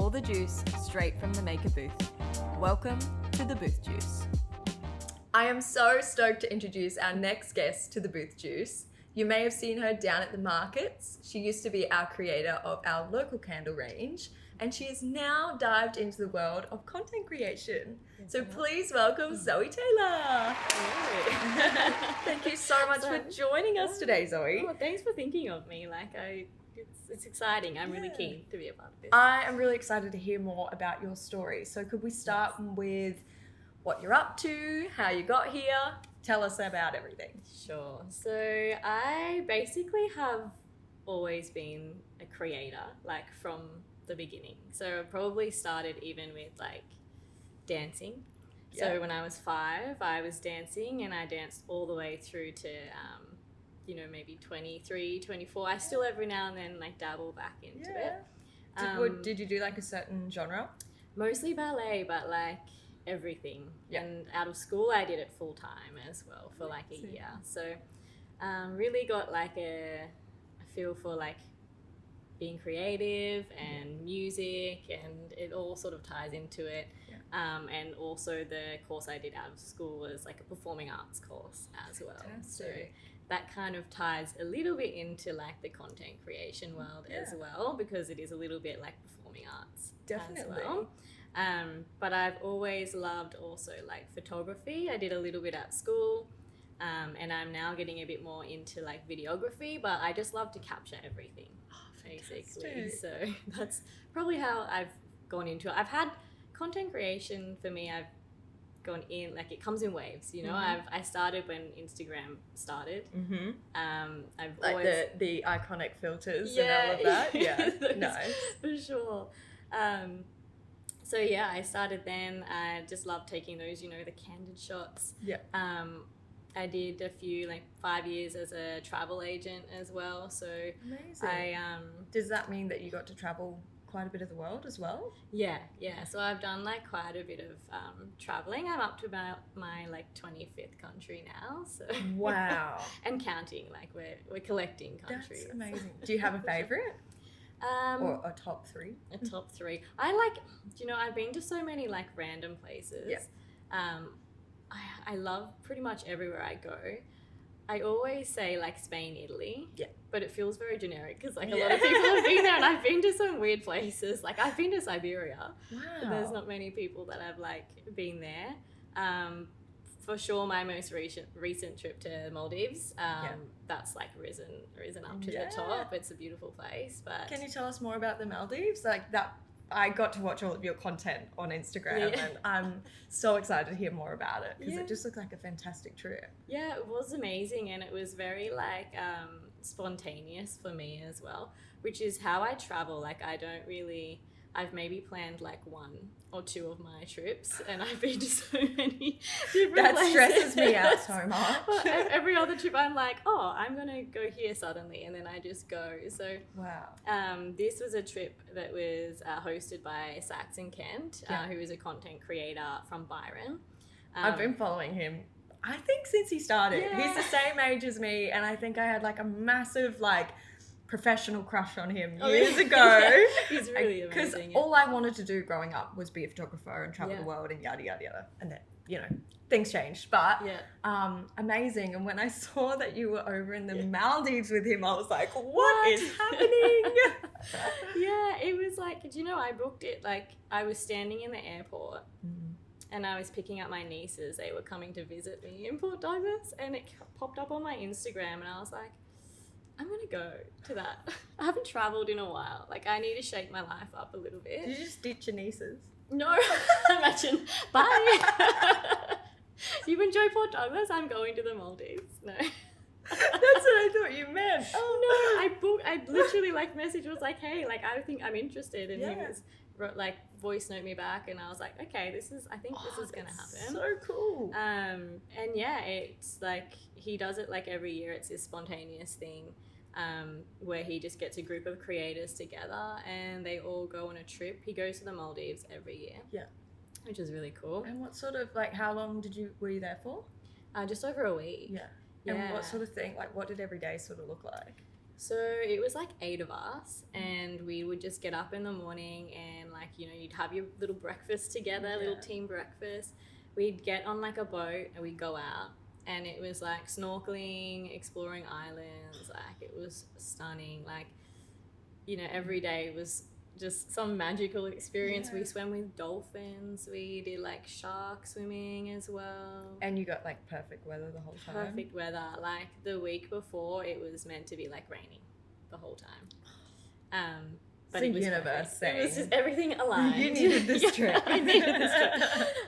all the juice straight from the maker booth. Welcome to the Booth Juice. I am so stoked to introduce our next guest to the Booth Juice. You may have seen her down at the markets. She used to be our creator of our local candle range, and she has now dived into the world of content creation. So please welcome Zoe Taylor. Thank you so much for joining us today, Zoe. Oh, thanks for thinking of me. It's exciting. I'm really keen to be a part of this. I am really excited to hear more about your story. So could we start with what you're up to, how you got here? Tell us about everything. Sure. So I basically have always been a creator, from the beginning. So I probably started even with dancing. Yeah. So when I was 5, I was dancing, and I danced all the way through to maybe 23, 24. I still every now and then dabble back into it. Did you do a certain genre? Mostly ballet, but everything. Yeah. And out of school I did it full time as well for a year. So really got a feel for being creative and music, and it all sort of ties into it. And also the course I did out of school was a performing arts course as well. So that kind of ties a little bit into the content creation world as well, because it is a little bit performing arts. Definitely. As well. But I've always loved also photography. I did a little bit at school, and I'm now getting a bit more into videography, but I just love to capture everything, basically. So that's probably how I've gone into it. I've had content creation for me. I've gone in it comes in waves, I started when Instagram started. I've always the iconic filters and all of that. Nice for sure. So I started then. I just loved taking those, the candid shots. I did a few 5 years as a travel agent as well. So amazing. Does that mean that you got to travel quite a bit of the world as well? Yeah. So I've done quite a bit of traveling. I'm up to about my 25th country now. So wow. And counting. We're collecting countries. That's amazing. Do you have a favorite? Or a top 3? A top 3. I've been to so many random places. I love pretty much everywhere I go. I always say Spain, Italy. But it feels very generic because a lot of people have been there, and I've been to some weird places. I've been to Siberia. Wow. There's not many people that have been there. For sure, my most recent trip to Maldives, that's risen up to the top. It's a beautiful place. But can you tell us more about the Maldives? That I got to watch all of your content on Instagram, and I'm so excited to hear more about it because it just looks like a fantastic trip. Yeah, it was amazing, and it was very spontaneous for me as well, which is how I travel. I've maybe planned 1 or 2 of my trips, and I've been to so many different places. That stresses me out so much. Well, every other trip I'm I'm gonna go here suddenly, and then I just go. So wow. This was a trip that was hosted by Saxon Kent, who is a content creator from Byron. I've been following him, I think, since he started. He's the same age as me, and I think I had a massive professional crush on him years ago. He's really amazing. Because all I wanted to do growing up was be a photographer and travel the world and yada yada yada. And then things changed, but amazing. And when I saw that you were over in the Maldives with him, I was like, what is happening? It was I booked it I was standing in the airport. And I was picking up my nieces. They were coming to visit me in Port Douglas, and it popped up on my Instagram, and I was like, I'm going to go to that. I haven't travelled in a while. I need to shake my life up a little bit. Did you just ditch your nieces? No. Imagine. Bye. You enjoy Port Douglas? I'm going to the Maldives. No. That's what I thought you meant. Oh, no. I literally message was hey, I think I'm interested. And he was voice note me back, and I was okay, I think this is going to happen. So cool. And it's he does it every year. It's this spontaneous thing. Where he just gets a group of creators together and they all go on a trip. He goes to the Maldives every year. Which is really cool. And what sort of how long were you there for? Just over a week. And what sort of thing, what did every day sort of look like? So it was like 8 of us, and we would just get up in the morning and like, you know, you'd have your little breakfast together, little team breakfast. We'd get on like a boat and we'd go out, and it was like snorkeling, exploring islands. Like it was stunning. Like, you know, every day was just some magical experience. We swam with dolphins. We did like shark swimming as well. And you got like perfect weather the whole time. Perfect weather. Like the week before, it was meant to be like raining the whole time. But it's it was the universe saying, it was just everything aligned. You needed this trip. I needed this trip.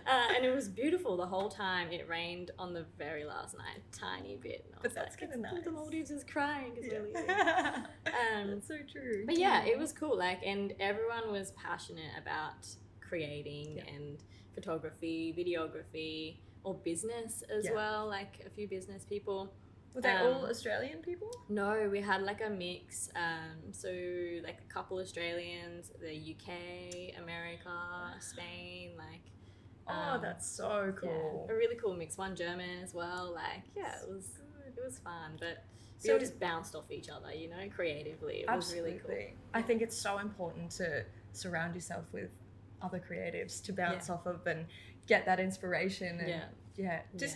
And it was beautiful the whole time. It rained on the very last night, tiny bit. But that's kind of nice. The Maldives is crying because we're leaving. That's so true. But yeah, it was cool. Like, and everyone was passionate about creating and photography, videography, or business as well. Like a few business people. Were they all Australian people? No, we had like a mix. So like a couple Australians, the UK, America, Spain, like. That's so cool. Yeah, a really cool mix. One German as well. Like, yeah, it was fun. But we all just bounced off each other, you know, creatively. It was really cool. I think it's so important to surround yourself with other creatives to bounce off of and get that inspiration. And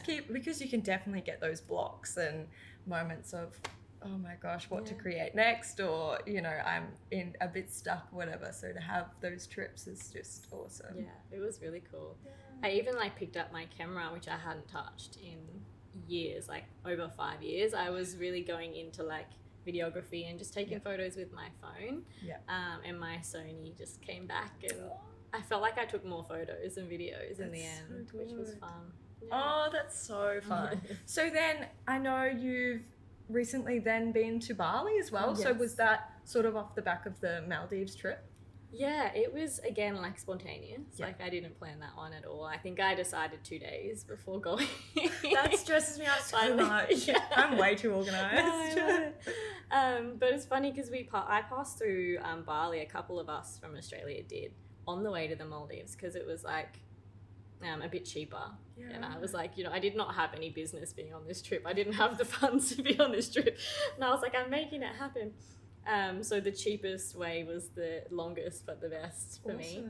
keep, because you can definitely get those blocks and moments of, oh my gosh, what to create next, or, you know, I'm in a bit stuck, whatever. So to have those trips is just awesome. Yeah, it was really cool. I even like picked up my camera, which I hadn't touched in years, like over 5 years. I was really going into like videography and just taking photos with my phone. And my Sony just came back, and I felt like I took more photos and videos in the end, which was fun. Oh, that's so fun. So then I know you've recently then been to Bali as well. So was that sort of off the back of the Maldives trip? Yeah, it was again like spontaneous. Like I didn't plan that one at all. I think I decided 2 days before going. That stresses me out so much. I'm way too organised. But it's funny because I passed through Bali. A couple of us from Australia did on the way to the Maldives because it was like a bit cheaper. And I was like, you know, I did not have any business being on this trip. I didn't have the funds to be on this trip. And I was like, I'm making it happen. So the cheapest way was the longest but the best for me.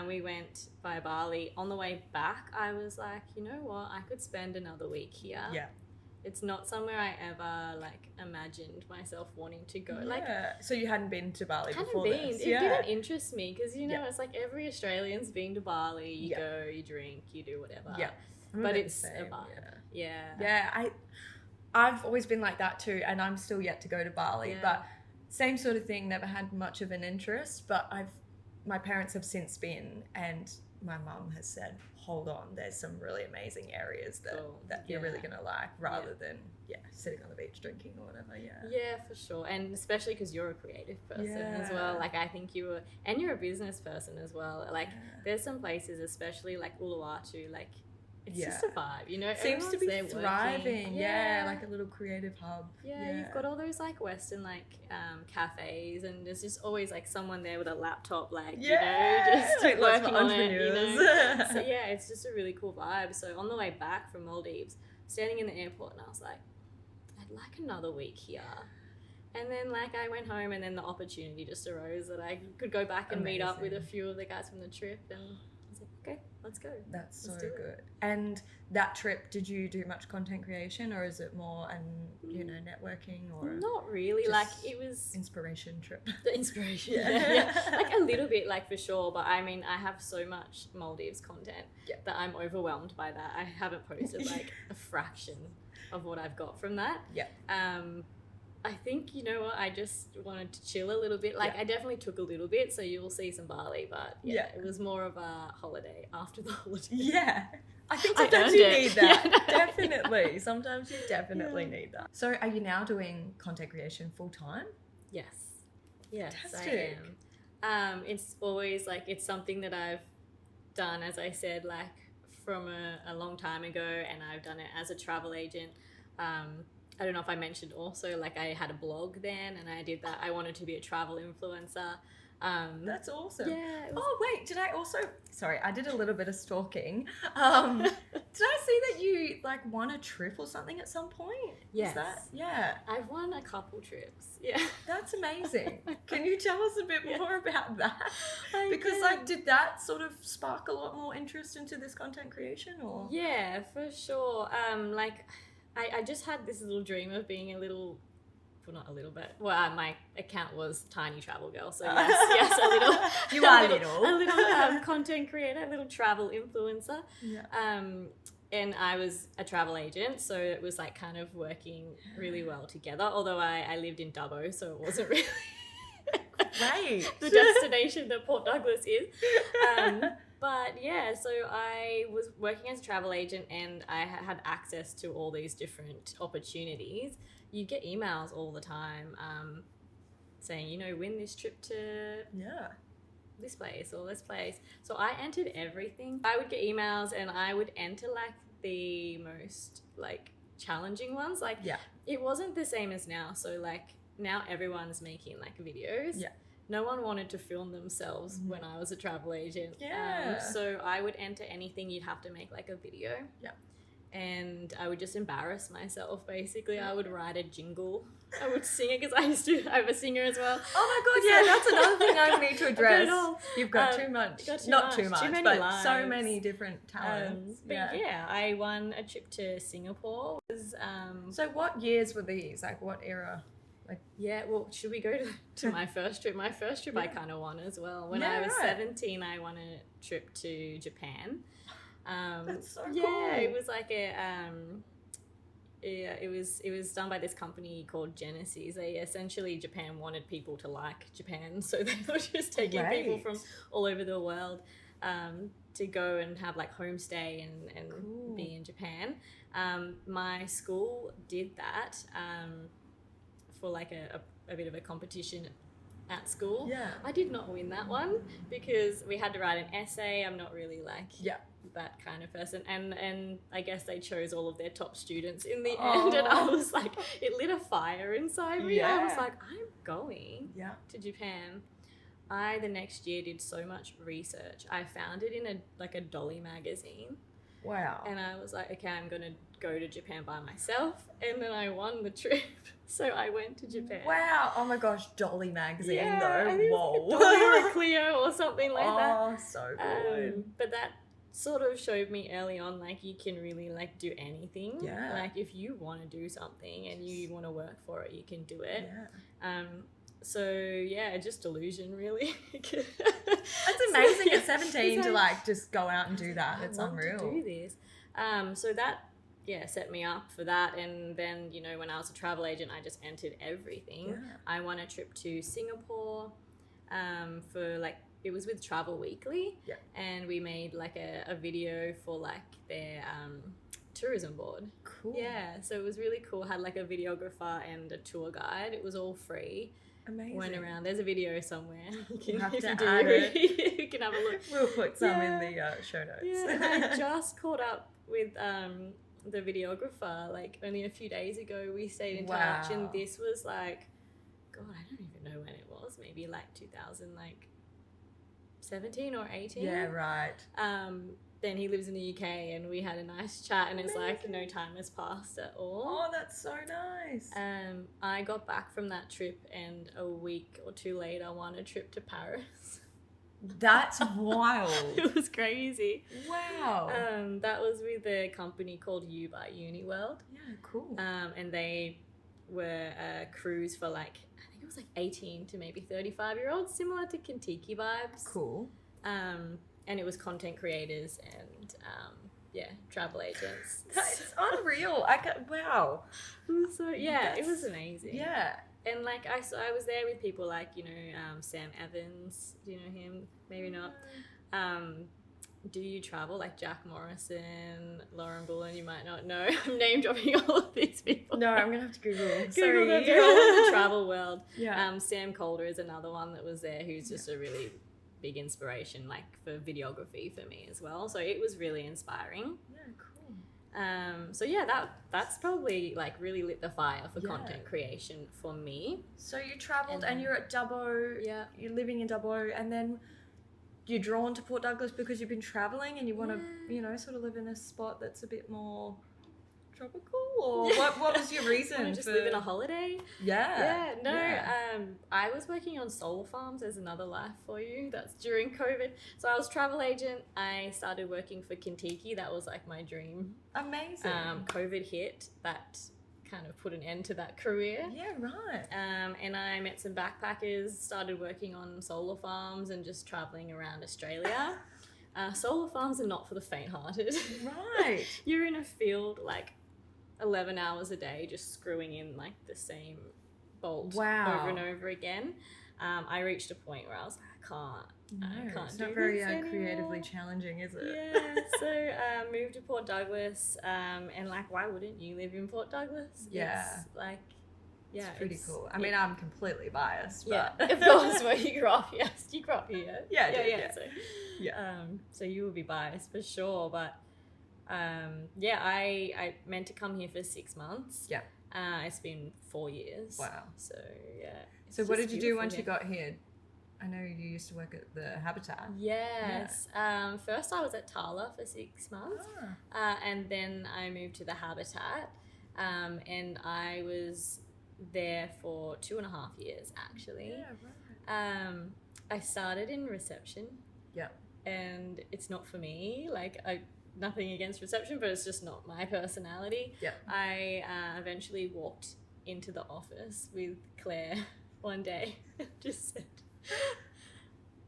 We went by Bali. On the way back, I was like, you know what? I could spend another week here. It's not somewhere I ever like imagined myself wanting to go. Like, so you hadn't been to Bali before this? It didn't interest me because, you know, it's like every Australian's been to Bali. You go, you drink, you do whatever. But it's a vibe. I've always been like that too, and I'm still yet to go to Bali. But same sort of thing. Never had much of an interest, but my parents have since been, and my mum has said, hold on, there's some really amazing areas that you're really going to like, rather than sitting on the beach drinking or whatever. For sure. And especially because you're a creative person as well. Like I think you're a business person as well. Like there's some places, especially like Uluwatu, like it's just a vibe, you know. Seems to be thriving. Like a little creative hub. You've got all those like Western like cafes, and there's just always like someone there with a laptop, like you know, just like working on it. You know? So yeah, it's just a really cool vibe. So on the way back from Maldives, standing in the airport, and I was like, I'd like another week here. And then like I went home, and then the opportunity just arose that I could go back and meet up with a few of the guys from the trip, and I was like, okay, let's go. That's so good. And that trip, did you do much content creation, or is it more you know, networking, or not really? Like it was inspiration trip. The inspiration, like a little bit, like for sure. But I mean, I have so much Maldives content that I'm overwhelmed by that. I haven't posted like a fraction of what I've got from that. I think, you know what, I just wanted to chill a little bit. Like, I definitely took a little bit, so you will see some Bali, but it was more of a holiday after the holiday. I think sometimes you need that. Definitely. Sometimes you definitely need that. So are you now doing content creation full time? Yes, Fantastic. I am. It's always like, it's something that I've done, as I said, like from a long time ago, and I've done it as a travel agent. I don't know if I mentioned also, like I had a blog then, and I did that. I wanted to be a travel influencer. That's awesome. Yeah. Oh, wait, did I also... Sorry, I did a little bit of stalking. Did I see that you like won a trip or something at some point? Yes. Is that? Yeah. I've won a couple trips. Yeah. That's amazing. Can you tell us a bit more about that? Because can. like, did that sort of spark a lot more interest into this content creation, or? Yeah, for sure. Like, I just had this little dream of being a little, well, not a little bit. Well, my account was Tiny Travel Girl, so yes, a little. You are little. A little content creator, a little travel influencer. Yeah. And I was a travel agent, so it was like kind of working really well together. Although I lived in Dubbo, so it wasn't really Right. the destination that Port Douglas is. But yeah, so I was working as a travel agent and I had access to all these different opportunities. You get emails all the time saying, you know, win this trip to this place or this place. So I entered everything. I would get emails and I would enter like the most like challenging ones. Like it wasn't the same as now. So like now everyone's making like videos. Yeah. No one wanted to film themselves when I was a travel agent. Yeah. So I would enter anything, you'd have to make like a video. Yeah. And I would just embarrass myself, basically. I would write a jingle. I would sing it because I'm a singer as well. Oh my God, yeah, that's another thing I need to address. You've got too much. Not too much, but lives. So many different talents. But yeah, I won a trip to Singapore. So what years were these? Like what era? Like, yeah, well, should we go to my first trip? My first trip I kind of won as well. When I was 17, I won a trip to Japan. That's so cool. Yeah, it was like it was done by this company called Genesis. They essentially, Japan wanted people to like Japan, so they were just taking people from all over the world to go and have like homestay and be in Japan. My school did that for like a bit of a competition at school. Yeah. I did not win that one because we had to write an essay. I'm not really like that kind of person. And I guess they chose all of their top students in the end. And I was like, it lit a fire inside me. I was like, I'm going to Japan. I, the next year, did so much research. I found it in a Dolly magazine. Wow. And I was like, okay, I'm going to go to Japan by myself. And then I won the trip. So I went to Japan. Wow. Oh my gosh, Dolly magazine though. I think whoa. It was like Dolly or Cleo or something like that. Oh, so good. But that sort of showed me early on, like, you can really like do anything. Yeah. Like if you want to do something and you want to work for it, you can do it. Yeah. So yeah, just delusion really. That's amazing at 17 to like just go out and do that. It's unreal. To do this. So that set me up for that. And then, you know, when I was a travel agent, I just entered everything. I won a trip to Singapore for like, it was with Travel Weekly. And we made like a video for like their tourism board. Cool. Yeah, so it was really cool. Had like a videographer and a tour guide. It was all free. Amazing. Went around. There's a video somewhere. You can have if to you do, add it. you can have a look. We'll put some in the show notes. Yeah, and I just caught up with the videographer like only a few days ago. We stayed in touch, and this was like, God, I don't even know when it was. Maybe like 2017 or 18. Yeah, right. Then he lives in the UK, and we had a nice chat, and it's like no time has passed at all. Oh, that's so nice. I got back from that trip, and a week or two later, I won a trip to Paris. That's wild. It was crazy. Wow. That was with a company called U by Uniworld. Yeah, cool. And they were a cruise for like, I think it was like 18 to maybe 35-year-olds, similar to Kentucky vibes. Cool. And it was content creators and travel agents. That's unreal. Wow. So yeah, it was amazing. Yeah. And like I was there with people like, you know, Sam Evans. Do you know him? Maybe not. Do you travel? Like Jack Morrison, Lauren Bullen, you might not know. I'm name dropping all of these people. No, I'm gonna have to Google. Google them. They're all in the travel world. Yeah. Sam Calder is another one that was there who's just a really big inspiration, like for videography for me as well. So it was really inspiring. Yeah, cool. So yeah, that's probably like really lit the fire for content creation for me. So you travelled and you're at Dubbo. Yeah. You're living in Dubbo, and then you're drawn to Port Douglas because you've been traveling and you want to, Yeah. you know, sort of live in a spot that's a bit more tropical, or what was your reason just for living a holiday? Yeah. I was working on solar farms. There's another life for you. That's during COVID. So I was travel agent. I started working for Kentucky. That was like my dream. Amazing. COVID hit. That kind of put an end to that career. Yeah, right. And I met some backpackers, started working on solar farms and just traveling around Australia. Solar farms are not for the faint-hearted. Right. You're in a field like 11 hours a day just screwing in like the same bolt over and over again. I reached a point where I was like, I can't it's do not very this anymore. creatively challenging, is it? Yeah, so moved to Port Douglas, and like, why wouldn't you live in Port Douglas? Yeah. It's like, yeah, it's pretty cool. I mean, I'm completely biased, yeah, but of course, where you grew up, yes, you grew up here. Yeah, I did. So, Yeah. so you will be biased for sure, but I meant to come here for 6 months. Yeah. It's been 4 years. Wow. So yeah. So what did you do once you got here? I know you used to work at the Habitat. Yes. First I was at Tala for 6 months, and then I moved to the Habitat, and I was there for 2.5 years actually. Yeah, right. I started in reception. Yeah. And it's not for me. Like, nothing against reception, but it's just not my personality. Yeah. I eventually walked into the office with Claire one day and just said,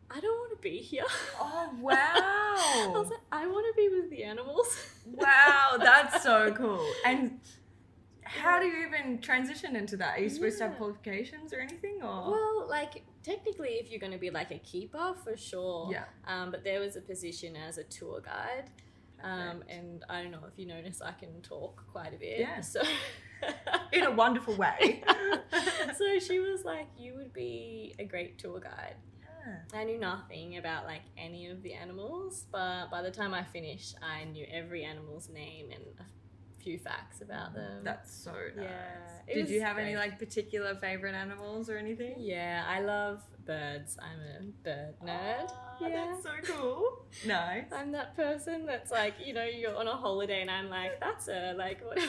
I don't want to be here. Oh, wow. I was like, I want to be with the animals. Wow, that's so cool. And how do you even transition into that? Are you supposed to have qualifications or anything? Or Well, like, technically, if you're going to be like a keeper, for sure. Yeah. But there was a position as a tour guide. And I don't know if you notice, I can talk quite a bit. Yeah. So in a wonderful way. So she was like, you would be a great tour guide. Yeah. I knew nothing about like any of the animals, but by the time I finished, I knew every animal's name and a few facts about them. That's so nice. Yeah, it Did was you have any great. like particular favorite animals or anything? Yeah, I love birds. I'm a bird nerd. Oh, that's so cool. Nice. I'm that person that's like, you know, you're on a holiday and I'm like, that's a, like, what?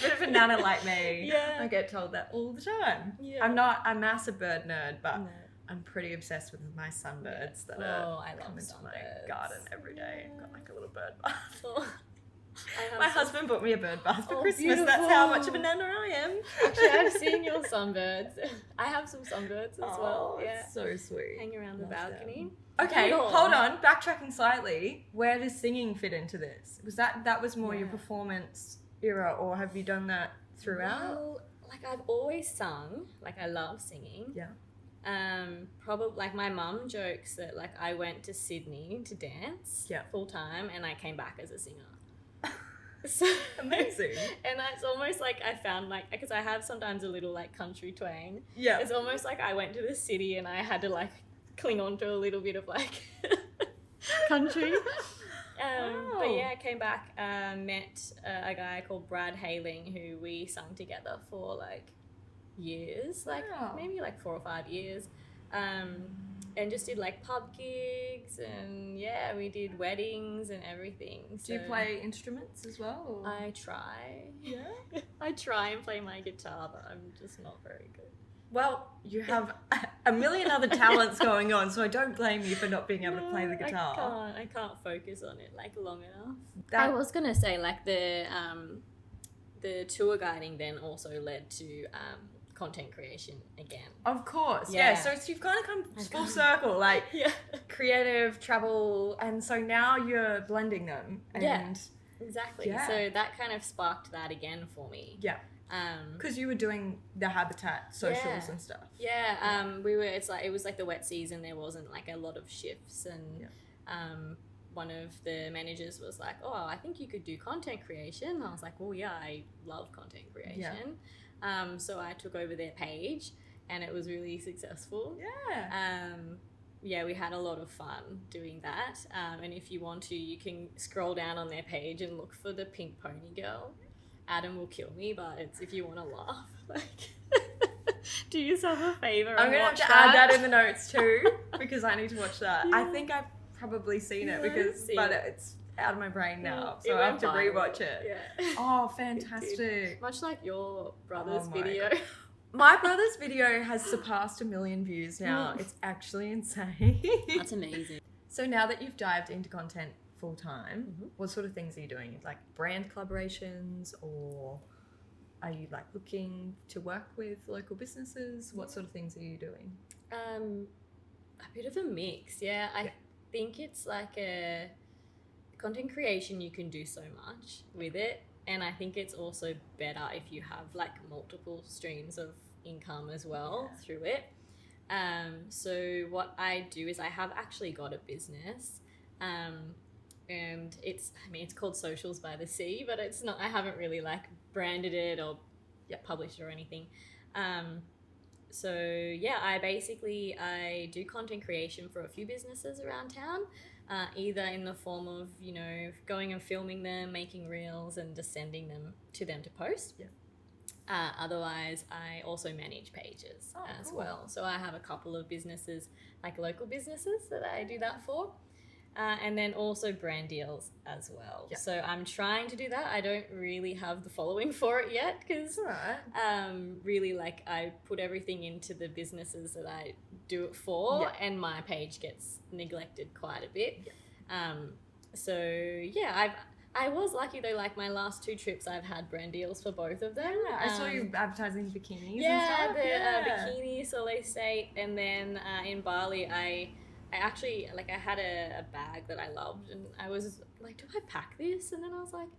Bit of a nana like me. Yeah. I get told that all the time. Yeah. I'm not a massive bird nerd, but No. I'm pretty obsessed with my sunbirds that Oh, are I love come into my sunbirds. garden every day. I've got like a little bird bath. Oh, I have My some- husband bought me a bird bath for Oh, Christmas. That's how much of a beautiful. nana I am. Actually, I've seen your sunbirds. I have some sunbirds as well. Oh, Yeah. it's so sweet. Hang around the Love balcony. Okay, Cool. hold on. Backtracking slightly. Where does singing fit into this? Was that was more your Yeah. performance era, or have you done that throughout? Well, like I've always sung. Like I love singing. Yeah. Probably like my mum jokes that like I went to Sydney to dance full time and I came back as a singer. So Amazing. And it's almost like I found like, because I have sometimes a little like country twang. Yeah. It's almost like I went to the city and I had to like cling on to a little bit of like country. But yeah, I came back, met a guy called Brad Haling who we sung together for like years, like maybe like 4 or 5 years. And just did like pub gigs and yeah, we did weddings and everything. So Do you play instruments as well? Or? I try. Yeah. I try and play my guitar, but I'm just not very good. Well, you have a million other talents going on, so I don't blame you for not being able to play the guitar. I can't focus on it like long enough. That- I was gonna say like the tour guiding then also led to content creation again. Of course, Yeah. So you've kind of come full circle, like Yeah. creative, travel, and so now you're blending them. And Yeah. Exactly. Yeah. So that kind of sparked that again for me. Yeah. Because you were doing the Habitat socials and stuff. Yeah, we were. It's like it was like the wet season. There wasn't like a lot of shifts, and one of the managers was like, "Oh, I think you could do content creation." I was like, "Well, yeah, I love content creation." So I took over their page, and it was really successful. Yeah. Yeah, we had a lot of fun doing that. And if you want to, you can scroll down on their page and look for the pink pony girl. Adam will kill me, but it's if you want to laugh. Like Do yourself a favour I'm and gonna have watch to that. add that in the notes too because I need to watch that. I think I've probably seen it but it's out of my brain now, so I have to rewatch it. Yeah. Oh, fantastic! Much like your brother's my video. God. My brother's video has surpassed 1 million views now. It's actually insane. That's amazing. So now that you've dived into content full time, what sort of things are you doing? Like brand collaborations, or are you like looking to work with local businesses? What sort of things are you doing? A bit of a mix, yeah. I think it's like a content creation, you can do so much with it, and I think it's also better if you have like multiple streams of income as well through it. So what I do is I have actually got a business, and it's called Socials by the Sea, but it's not, I haven't really like branded it or published it or anything. So yeah, I do content creation for a few businesses around town, either in the form of, you know, going and filming them, making reels and just sending them to post. Yeah. Otherwise, I also manage pages as well. So I have a couple of businesses, like local businesses that I do that for. And then also brand deals as well. Yep. So I'm trying to do that. I don't really have the following for it yet because really like I put everything into the businesses that I do it for, and my page gets neglected quite a bit. Yep. So yeah, I was lucky though, like my last 2 trips I've had brand deals for both of them. Yeah, I saw you advertising bikinis and stuff. Bikini, Soleil State, and then in Bali I actually, like, I had a bag that I loved, and I was like, do I pack this? And then I was like,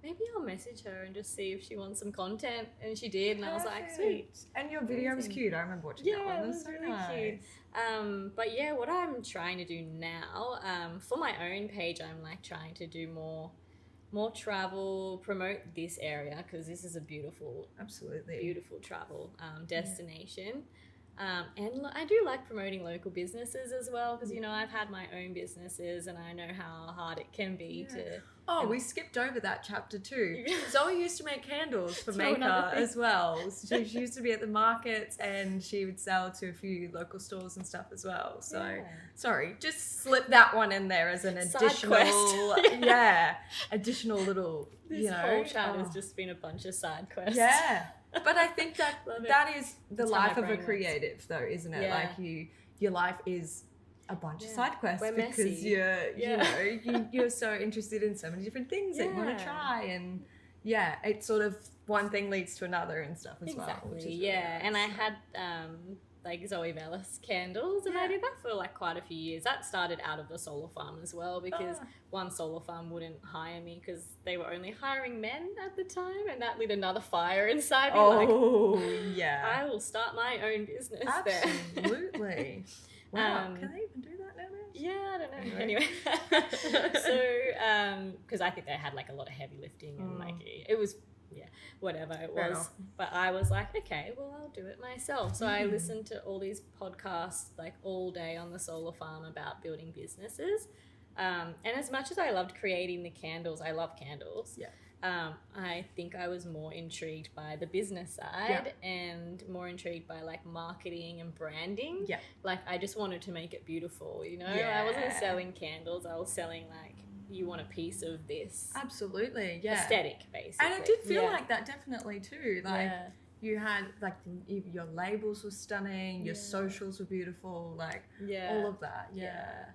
maybe I'll message her and just see if she wants some content, and she did, and I was like, sweet. And your video was cute. I remember watching that one. It was so really nice. Cute. But yeah, what I'm trying to do now, for my own page, I'm like trying to do more travel, promote this area, because this is a beautiful travel destination. And I do like promoting local businesses as well, because, you know, I've had my own businesses and I know how hard it can be to... Oh, we skipped over that chapter too. Zoe used to make candles for Maker as well. So she used to be at the markets and she would sell to a few local stores and stuff as well. So, sorry, just slip that one in there as an additional, additional little, this whole chat has just been a bunch of side quests. Yeah. But I think that is the life of a creative though, isn't it? Yeah. Like your life is a bunch of side quests because messy. you're so interested in so many different things that you want to try, and it's sort of one thing leads to another and stuff as well. Which is really nice. And I had like Zoe Velas candles, and I did that for like quite a few years. That started out of the solar farm as well, because one solar farm wouldn't hire me because they were only hiring men at the time, and that lit another fire inside me. I will start my own business. Absolutely. Wow, can they even do that nowadays? Yeah, I don't know. Anyway, so because I think they had like a lot of heavy lifting and like it was whatever it was. But I was like, okay, well, I'll do it myself. So I listened to all these podcasts like all day on the solar farm about building businesses. And as much as I loved creating the candles, I love candles. Yeah. I think I was more intrigued by the business side and more intrigued by like marketing and branding. Yeah. Like I just wanted to make it beautiful, you know? I wasn't selling candles. I was selling like, you want a piece of this. Absolutely, aesthetic, basically. And it did feel like that definitely too. Like you had like your labels were stunning, your socials were beautiful, like all of that.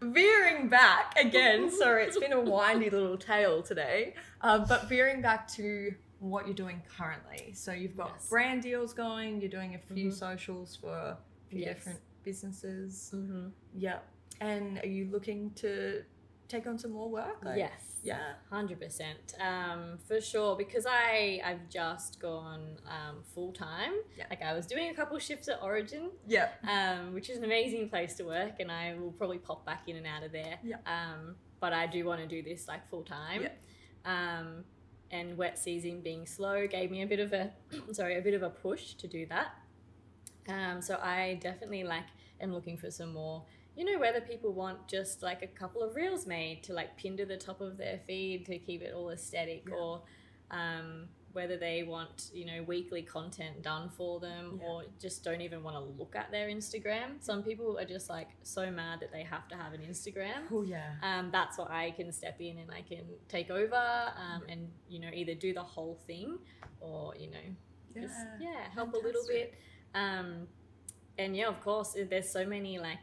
Veering back again, sorry, it's been a windy little tale today, but veering back to what you're doing currently. So you've got brand deals going, you're doing a few socials for a few different businesses. And are you looking to take on some more work? Yes. Yeah. 100%. For sure, because I've just gone full time. Like I was doing a couple of shifts at Origin. Which is an amazing place to work, and I will probably pop back in and out of there. But I do want to do this like full time. And wet season being slow gave me a bit of a push to do that. So I definitely like am looking for some more, you know, whether people want just like a couple of reels made to like pin to the top of their feed to keep it all aesthetic, or whether they want, you know, weekly content done for them or just don't even want to look at their Instagram. Some people are just like so mad that they have to have an Instagram. Oh yeah. That's what I can step in and I can take over and, you know, either do the whole thing or, you know, just, help a little bit. And yeah, of course, there's so many like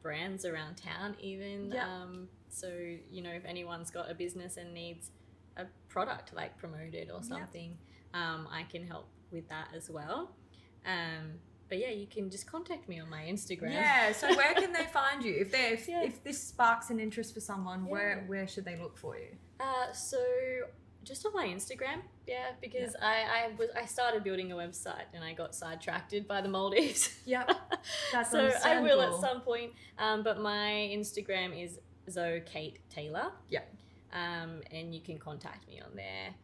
brands around town even. So, you know, if anyone's got a business and needs a product like promoted or something, I can help with that as well. But yeah, you can just contact me on my Instagram. Yeah, so where can they find you? If this sparks an interest for someone, where should they look for you? So just on my Instagram, because I started building a website and I got sidetracked by the Maldives. Yep, that's so I will at some point. But my Instagram is Zoe Taylor. Yep. And you can contact me on there.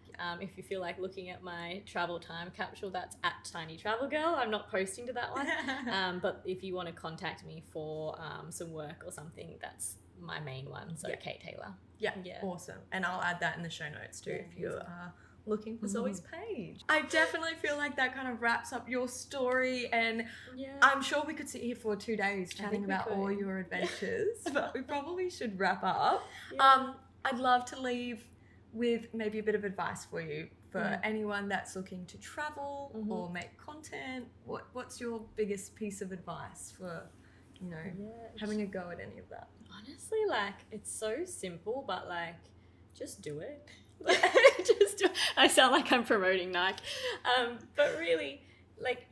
If you feel like looking at my travel time capsule, that's at Tiny Travel Girl. I'm not posting to that one. But if you want to contact me for some work or something, that's my main one. So Kate Taylor. Yeah, awesome. And I'll add that in the show notes too if you are looking for Zoe's page. I definitely feel like that kind of wraps up your story, and I'm sure we could sit here for 2 days chatting about all your adventures, but we probably should wrap up. I'd love to leave with maybe a bit of advice for you for anyone that's looking to travel or make content. What's your biggest piece of advice for, you know, having a go at any of that? Honestly, like, it's so simple, but like, just do it. I sound like I'm promoting Nike, but really, like,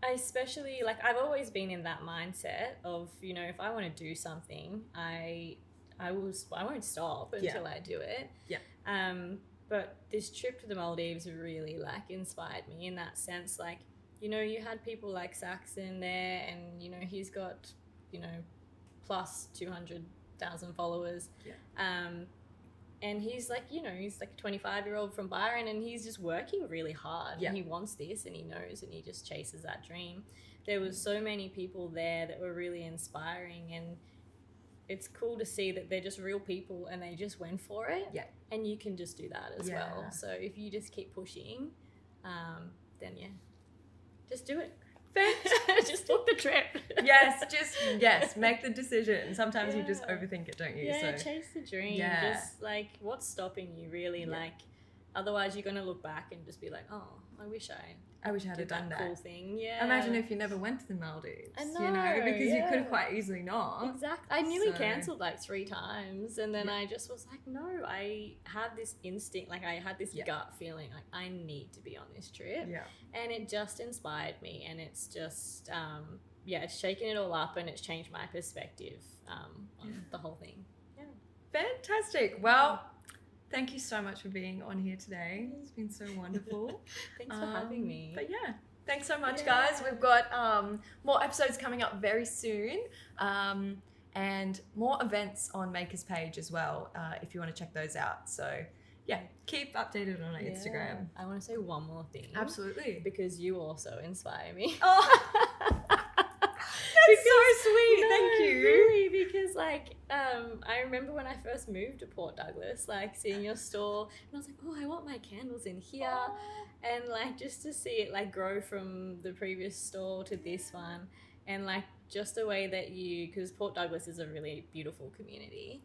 I especially, like, I've always been in that mindset of, you know, if I want to do something, I won't stop until I do it. But this trip to the Maldives really like inspired me in that sense. Like, you know, you had people like Saxon there, and you know, he's got, you know, plus 200,000 followers. And he's like, you know, he's like a 25-year-old from Byron, and he's just working really hard. And he wants this, and he knows, and he just chases that dream. There was so many people there that were really inspiring, and it's cool to see that they're just real people and they just went for it. And you can just do that as well. So if you just keep pushing, then just do it. Just book the trip. Make the decision. Sometimes you just overthink it, don't you? Chase the dream. Just like, what's stopping you really? Like, otherwise you're gonna look back and just be like, oh, I wish I had done that cool thing. Imagine if you never went to the Maldives. I know, you know, because you could have quite easily not. Exactly. I nearly cancelled like 3 times, and then I just was like, no, I had this instinct, like I had this gut feeling like I need to be on this trip. And it just inspired me, and it's just it's shaken it all up, and it's changed my perspective on the whole thing. Fantastic. Well, thank you so much for being on here today. It's been so wonderful. Thanks for having me. But thanks so much, guys. We've got more episodes coming up very soon, and more events on Maker's page as well, if you want to check those out. So keep updated on our Instagram. I want to say one more thing. Absolutely. Because you also inspire me. That's so sweet. Thank you. Really, because like I remember when I first moved to Port Douglas, like seeing your store, and I was like, oh, I want my candles in here. And like just to see it like grow from the previous store to this one, and like just the way that you, because Port Douglas is a really beautiful community,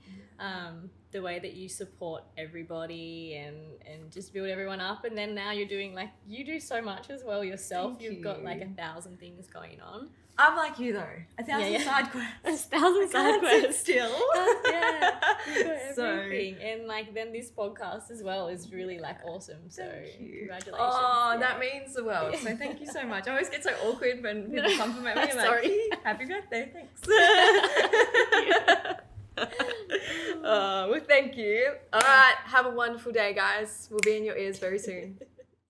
the way that you support everybody and just build everyone up. And then now you're doing, like, you do so much as well yourself. You've got like 1,000 things going on. I'm like you though. 1,000 side quests. 1,000 side quests. Still. You've got everything. And like then this podcast as well is really like awesome. So congratulations. Oh, that means the world. So thank you so much. I always get so awkward when people compliment me. I'm Sorry. Like, happy birthday, thanks. Well, thank you. All right, have a wonderful day, guys. We'll be in your ears very soon.